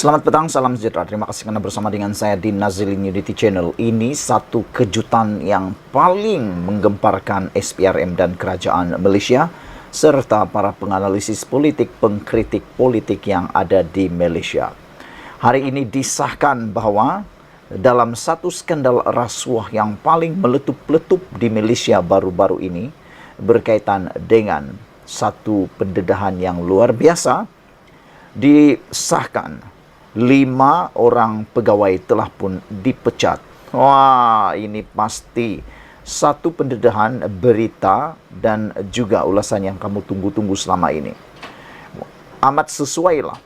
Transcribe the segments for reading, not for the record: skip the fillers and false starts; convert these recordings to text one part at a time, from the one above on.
Selamat petang, salam sejahtera. Terima kasih karena bersama dengan saya di Nazilin Unity Channel. Ini satu kejutan yang paling menggemparkan SPRM dan kerajaan Malaysia serta para penganalisis politik, pengkritik politik yang ada di Malaysia. Hari ini disahkan bahwa dalam satu skandal rasuah yang paling meletup-letup di Malaysia baru-baru ini berkaitan dengan satu pendedahan yang luar biasa, disahkan 5 orang pegawai telah pun dipecat. Wah, ini pasti satu pendedahan berita dan juga ulasan yang kamu tunggu-tunggu selama ini. Amat sesuailah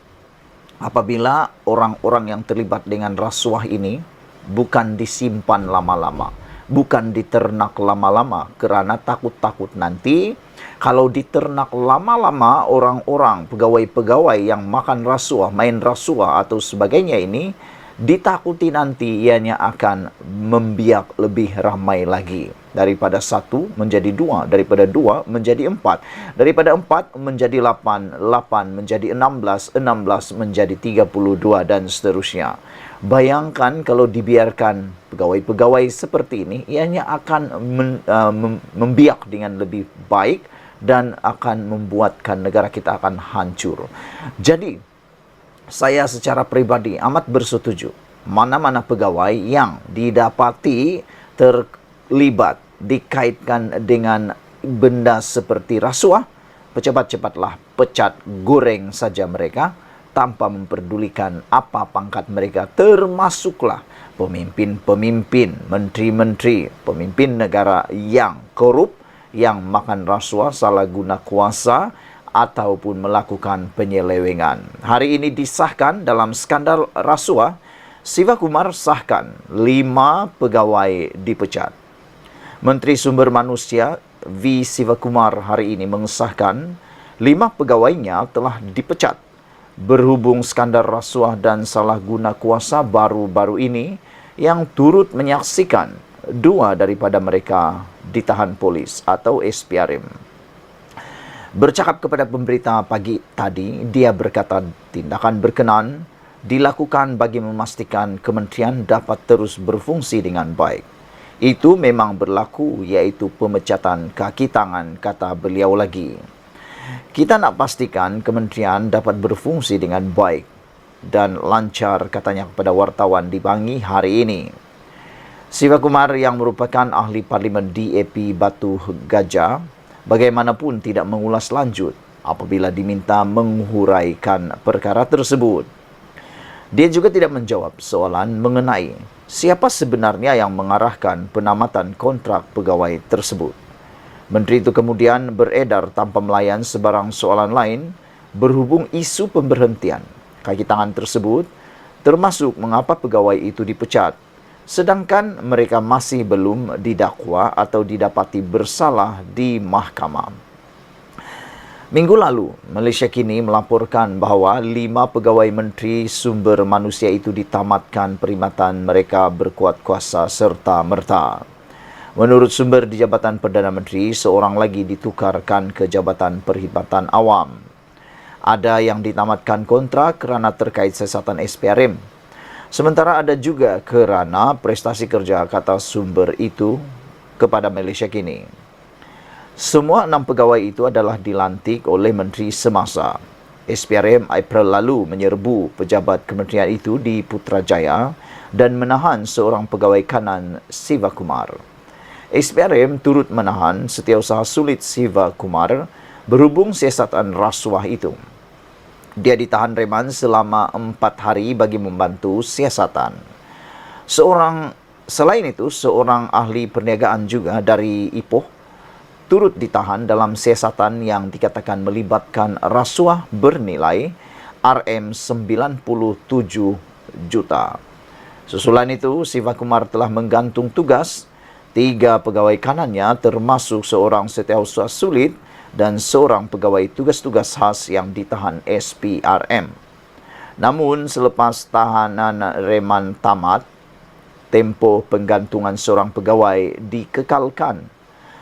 apabila orang-orang yang terlibat dengan rasuah ini bukan disimpan lama-lama, bukan diternak lama-lama, kerana takut-takut nanti kalau diternak lama-lama orang-orang, pegawai-pegawai yang makan rasuah, main rasuah atau sebagainya ini, ditakuti nanti ianya akan membiak lebih ramai lagi. Daripada 1 menjadi 2, daripada 2 menjadi 4, daripada 4 menjadi 8, 8 menjadi 16, 16 menjadi 32 dan seterusnya. Bayangkan kalau dibiarkan pegawai-pegawai seperti ini, ianya akan membiak dengan lebih baik dan akan membuatkan negara kita akan hancur. Jadi, saya secara pribadi amat bersetuju mana-mana pegawai yang didapati terlibat, dikaitkan dengan benda seperti rasuah, cepat-cepatlah pecat, goreng saja mereka tanpa memperdulikan apa pangkat mereka, termasuklah pemimpin-pemimpin, menteri-menteri, pemimpin negara yang korup, yang makan rasuah, salah guna kuasa, ataupun melakukan penyelewengan. Hari ini disahkan dalam skandal rasuah, Siva Kumar sahkan 5 pegawai dipecat. Menteri Sumber Manusia V. Siva Kumar hari ini mengesahkan 5 pegawainya telah dipecat berhubung skandal rasuah dan salah guna kuasa baru-baru ini yang turut menyaksikan 2 daripada mereka ditahan polis atau SPRM. Bercakap kepada pemberita pagi tadi, dia berkata tindakan berkenan dilakukan bagi memastikan kementerian dapat terus berfungsi dengan baik. Itu memang berlaku, iaitu pemecatan kaki tangan, kata beliau lagi. Kita nak pastikan kementerian dapat berfungsi dengan baik dan lancar, katanya kepada wartawan di Bangi hari ini. Siva Kumar yang merupakan ahli parlimen DAP Batu Gajah bagaimanapun tidak mengulas lanjut apabila diminta menghuraikan perkara tersebut. Dia juga tidak menjawab soalan mengenai siapa sebenarnya yang mengarahkan penamatan kontrak pegawai tersebut. Menteri itu kemudian beredar tanpa melayan sebarang soalan lain berhubung isu pemberhentian kaki tangan tersebut, termasuk mengapa pegawai itu dipecat, sedangkan mereka masih belum didakwa atau didapati bersalah di mahkamah. Minggu lalu, Malaysia Kini melaporkan bahawa 5 pegawai Menteri Sumber Manusia itu ditamatkan perkhidmatan mereka berkuat kuasa serta merta. Menurut sumber di Jabatan Perdana Menteri, seorang lagi ditukarkan ke Jabatan Perkhidmatan Awam. Ada yang ditamatkan kontrak kerana terkait siasatan SPRM. Sementara ada juga kerana prestasi kerja, kata sumber itu kepada Malaysia Kini. Semua 6 pegawai itu adalah dilantik oleh menteri semasa. SPRM April lalu menyerbu pejabat kementerian itu di Putrajaya dan menahan seorang pegawai kanan, Siva Kumar. SPRM turut menahan Setiausaha Sulit Siva Kumar berhubung siasatan rasuah itu. Dia ditahan reman selama 4 hari bagi membantu siasatan. Selain itu, seorang ahli perniagaan juga dari Ipoh turut ditahan dalam siasatan yang dikatakan melibatkan rasuah bernilai RM97 juta. Susulan itu, Siva Kumar telah menggantung tugas 3 pegawai kanannya termasuk seorang Setiausaha Sulit dan seorang pegawai tugas-tugas khas yang ditahan SPRM. Namun, selepas tahanan reman tamat, tempoh penggantungan seorang pegawai dikekalkan.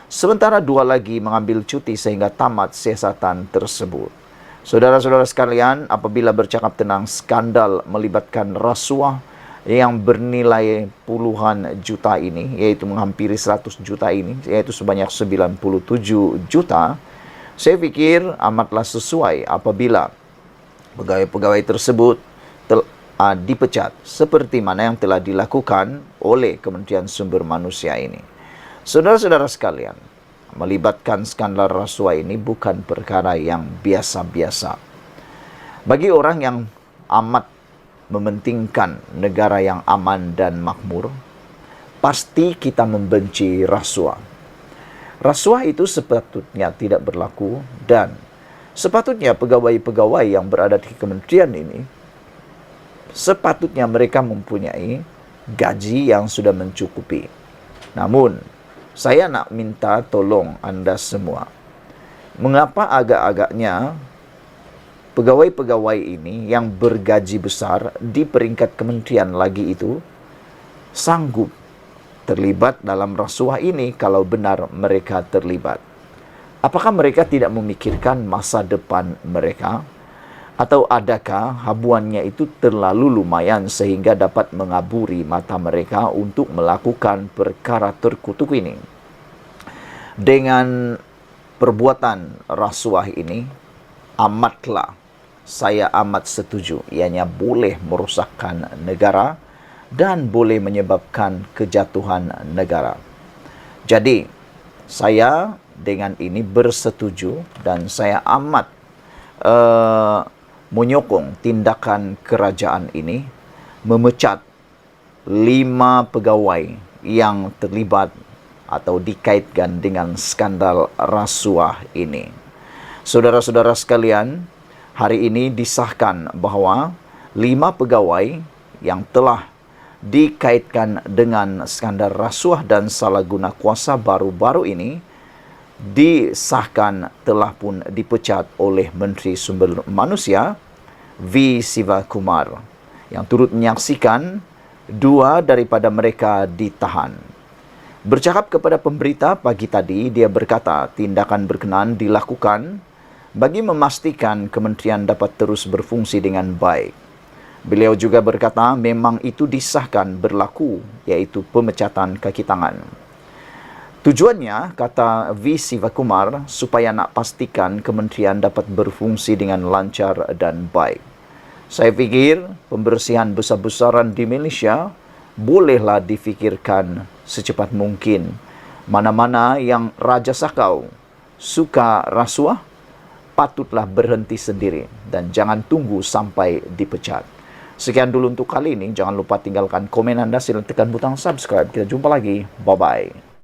Sementara 2 lagi mengambil cuti sehingga tamat siasatan tersebut. Saudara-saudara sekalian, apabila bercakap tentang skandal melibatkan rasuah yang bernilai puluhan juta ini, yaitu menghampiri 100 juta ini, yaitu sebanyak 97 juta, saya pikir amatlah sesuai apabila pegawai-pegawai tersebut dipecat, seperti mana yang telah dilakukan oleh Kementerian Sumber Manusia ini. Saudara-saudara sekalian, melibatkan skandal rasuah ini bukan perkara yang biasa-biasa. Bagi orang yang amat mementingkan negara yang aman dan makmur, pasti kita membenci rasuah. Rasuah itu sepatutnya tidak berlaku, dan sepatutnya pegawai-pegawai yang berada di kementerian ini, sepatutnya mereka mempunyai gaji yang sudah mencukupi. Namun, saya nak minta tolong anda semua. Mengapa agak-agaknya pegawai-pegawai ini yang bergaji besar di peringkat kementerian lagi itu sanggup terlibat dalam rasuah ini kalau benar mereka terlibat? Apakah mereka tidak memikirkan masa depan mereka? Atau adakah habuannya itu terlalu lumayan sehingga dapat mengaburi mata mereka untuk melakukan perkara terkutuk ini? Dengan perbuatan rasuah ini, saya amat setuju. Ianya boleh merosakkan negara dan boleh menyebabkan kejatuhan negara. Jadi, saya dengan ini bersetuju dan saya amat menyokong tindakan kerajaan ini memecat 5 pegawai yang terlibat atau dikaitkan dengan skandal rasuah ini. Saudara-saudara sekalian, hari ini disahkan bahawa 5 pegawai yang telah dikaitkan dengan skandal rasuah dan salah guna kuasa baru-baru ini disahkan telah pun dipecat oleh Menteri Sumber Manusia V. Sivakumar, yang turut menyaksikan 2 daripada mereka ditahan. Bercakap kepada pemberita pagi tadi, dia berkata tindakan berkenaan dilakukan bagi memastikan kementerian dapat terus berfungsi dengan baik. Beliau juga berkata memang itu disahkan berlaku, iaitu pemecatan kaki tangan. Tujuannya, kata V. Sivakumar, supaya nak pastikan kementerian dapat berfungsi dengan lancar dan baik. Saya fikir pembersihan besar-besaran di Malaysia bolehlah difikirkan secepat mungkin. Mana-mana yang Raja Sakau suka rasuah, patutlah berhenti sendiri dan jangan tunggu sampai dipecat. Sekian dulu untuk kali ini. Jangan lupa tinggalkan komen anda, silakan tekan butang subscribe. Kita jumpa lagi. Bye-bye.